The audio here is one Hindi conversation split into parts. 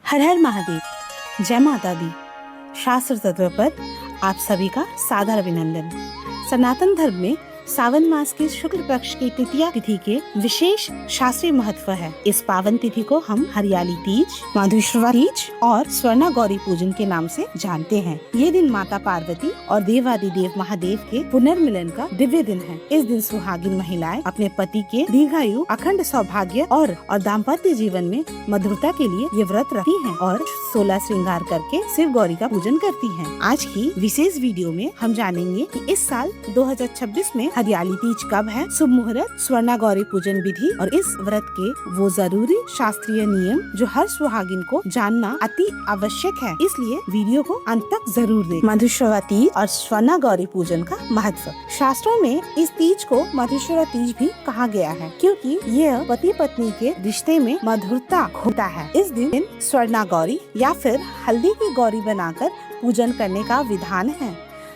हर हर महादेव, जय माता दी। शास्त्र तत्व पर आप सभी का सादर अभिनंदन। सनातन धर्म में सावन मास के शुक्ल पक्ष की तृतीया तिथि के विशेष शास्त्रीय महत्व है। इस पावन तिथि को हम हरियाली तीज, माधुश्रवा तीज और स्वर्णा गौरी पूजन के नाम से जानते हैं। ये दिन माता पार्वती और देवादिदेव महादेव के पुनर्मिलन का दिव्य दिन है। इस दिन सुहागिन महिलाएं अपने पति के दीर्घायु, अखंड सौभाग्य और दाम्पत्य जीवन में मधुरता के लिए ये व्रत रखती हैं और 16 श्रृंगार करके शिव गौरी का पूजन करती हैं। आज की विशेष वीडियो में हम जानेंगे कि इस साल 2026 में हरियाली तीज कब है, शुभ मुहूर्त, स्वर्णा गौरी पूजन विधि और इस व्रत के वो जरूरी शास्त्रीय नियम जो हर सुहागिन को जानना अति आवश्यक है। इसलिए वीडियो को अंत तक जरूर देखें। मधुश्रवा तीज और स्वर्णा गौरी पूजन का महत्व। शास्त्रों में इस तीज को मधुश्रवा तीज भी कहा गया है, क्योंकि यह पति पत्नी के रिश्ते में मधुरता होता है। इस दिन स्वर्णा गौरी या फिर हल्दी की गौरी बनाकर पूजन करने का विधान है।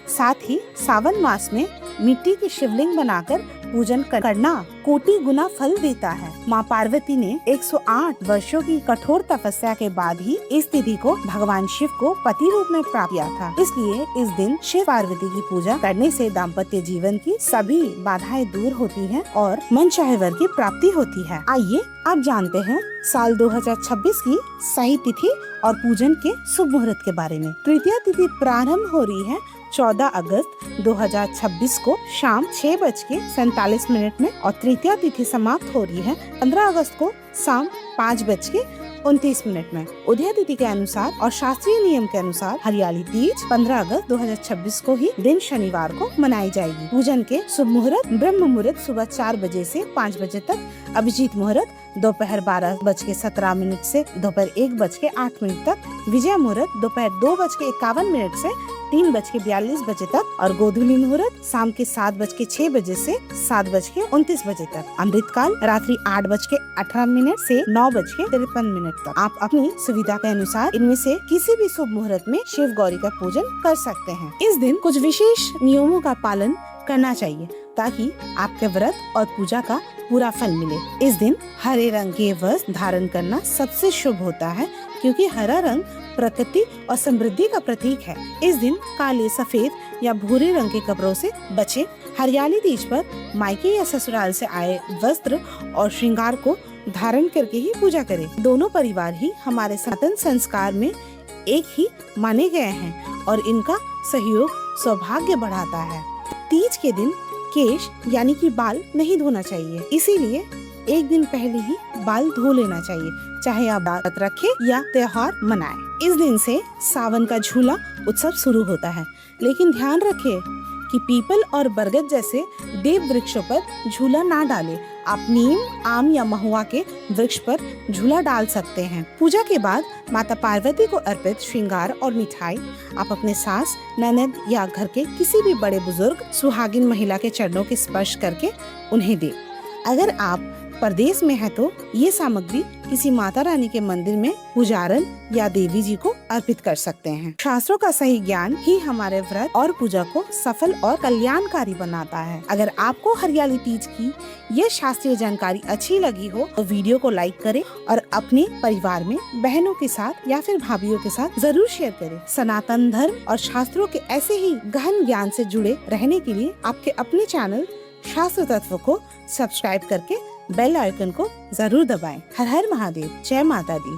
साथ ही सावन मास में मिट्टी की शिवलिंग बनाकर पूजन करना कोटि गुना फल देता है। माँ पार्वती ने 108 वर्षों की कठोर तपस्या के बाद ही इस तिथि को भगवान शिव को पति रूप में प्राप्त किया था। इसलिए इस दिन शिव पार्वती की पूजा करने से दाम्पत्य जीवन की सभी बाधाएं दूर होती हैं और मनचाहे वर की प्राप्ति होती है। आइए आप जानते हैं साल 2026 की सही तिथि और पूजन के शुभ मुहूर्त के बारे में। तृतीया तिथि प्रारंभ हो रही है 14 अगस्त 2026 को शाम 6:47 में और तृतीया तिथि समाप्त हो रही है 15 अगस्त को शाम 5:29 में। उदय तिथि के अनुसार और शास्त्रीय नियम के अनुसार हरियाली तीज 15 अगस्त 2026 को ही दिन शनिवार को मनाई जाएगी। पूजन के शुभ मुहूर्त ब्रह्म मुहूर्त सुबह 4 बजे से 5 बजे तक, अभिजीत मुहूर्त दोपहर 12:51 से दोपहर 1:08 तक, विजय मुहूर्त दोपहर 2:51 से 3:42 तक और गोधूली मुहूर्त शाम के 7:06 से 7:29 तक। अमृतकाल रात्रि 8:18 से 9:53 तक। आप अपनी सुविधा के अनुसार इनमें से किसी भी शुभ मुहूर्त में शिव गौरी का पूजन कर सकते हैं। इस दिन कुछ विशेष नियमों का पालन करना चाहिए ताकि आपके व्रत और पूजा का पूरा फल मिले। इस दिन हरे रंग के वस्त्र धारण करना सबसे शुभ होता है, क्योंकि हरा रंग प्रकृति और समृद्धि का प्रतीक है। इस दिन काले, सफेद या भूरे रंग के कपड़ों से बचें। हरियाली तीज पर मायके या ससुराल से आए वस्त्र और श्रृंगार को धारण करके ही पूजा करें। दोनों परिवार ही हमारे सनातन संस्कार में एक ही माने गए हैं और इनका सहयोग सौभाग्य बढ़ाता है। तीज के दिन केश यानी कि बाल नहीं धोना चाहिए, इसीलिए एक दिन पहले ही बाल धो लेना चाहिए, चाहे आप व्रत रखें या त्योहार मनाएं। इस दिन से सावन का झूला उत्सव शुरू होता है, लेकिन ध्यान रखें कि पीपल और बरगद जैसे देव वृक्षों पर झूला ना डालें। आप नीम, आम या महुआ के वृक्ष पर झूला डाल सकते हैं। पूजा के बाद माता पार्वती को अर्पित श्रृंगार और मिठाई आप अपने सास, ननद या घर के किसी भी बड़े बुजुर्ग सुहागिन महिला के चरणों के स्पर्श करके उन्हें दें। अगर आप परदेश में है तो ये सामग्री किसी माता रानी के मंदिर में पुजारन या देवी जी को अर्पित कर सकते हैं। शास्त्रों का सही ज्ञान ही हमारे व्रत और पूजा को सफल और कल्याणकारी बनाता है। अगर आपको हरियाली तीज की ये शास्त्रीय जानकारी अच्छी लगी हो तो वीडियो को लाइक करें और अपने परिवार में बहनों के साथ या फिर भाभीियों के साथ जरूर शेयर करें। सनातन धर्म और शास्त्रों के ऐसे ही गहन ज्ञान से जुड़े रहने के लिए आपके अपने चैनल शास्त्र तत्व को सब्सक्राइब करके बेल आइकन को जरूर दबाएं। हर हर महादेव, जय माता दी।